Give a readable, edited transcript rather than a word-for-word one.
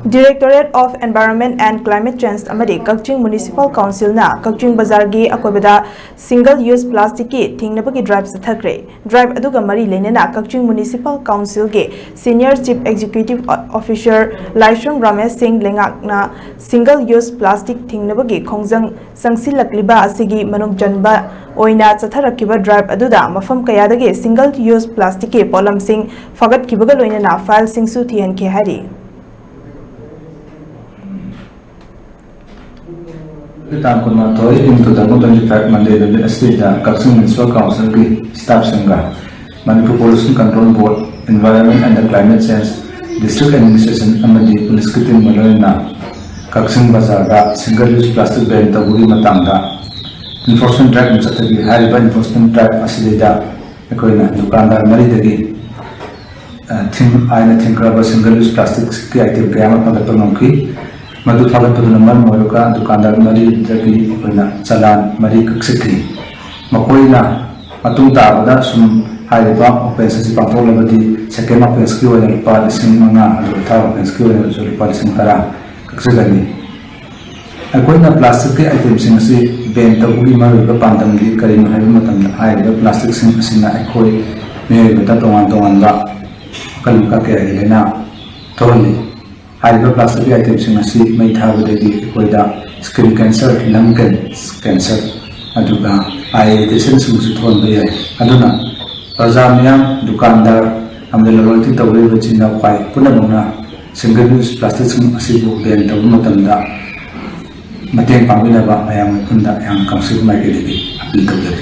Directorate of Environment and Climate Change amadi Kakching Municipal Council na Kakching Bazar gi akobada single use plastic ki thingnabagi drive chathakhre. Drive aduga mari lenena Kakching Municipal Council ge Senior Chief Executive Officer Laishon Ramesh Singh lengakna single use plastic thingnabagi khongjang sangsilakliba asigi manung janba oina chatharakkiba drive aduda mafam kayadagi single use plastic ki polam sing fagat kibaga loinena file sing su thian ke hari. Kita akan mengetahui into the 25 Monday the state Kakching Municipal Council ki staff sangga Manipur Pollution Control Board, Environment and the Climate Change District Administration amadi police kitin maloina Kakching Bazar da single use plastic ban tabugi matangda enforcement drive muthatagi hariba enforcement drive asidida ekoina dukandar mari dagi thing aina thinkraba single use plastic ki item kaya pagatongki madu fagat number moruka dukandar mari dagi ikoina chalan mari kaksikri makoina matung tabada sum hariba offense si pangtolabadi second offense ki oina lupa lising manga adu third offense ki oina lupa lising tara kaksigani akoina plastic ki item sing si ban tabugi maruga pandam li karim hariba matamda hariba plastic sing asina akoi me beta tongan ba kalmuka ke agilena toli hariba plastic items sing asi mai thabadagi koida skin cancer lung cancer aduga irritation sing su thon be aduna prazamya dukandar amdela rolti tawri bachina pai punamuna single use plastic sing asi bu ban tabu matamda mateng pangina ba mayam kunda yang kamsi mai ke degi apil tawri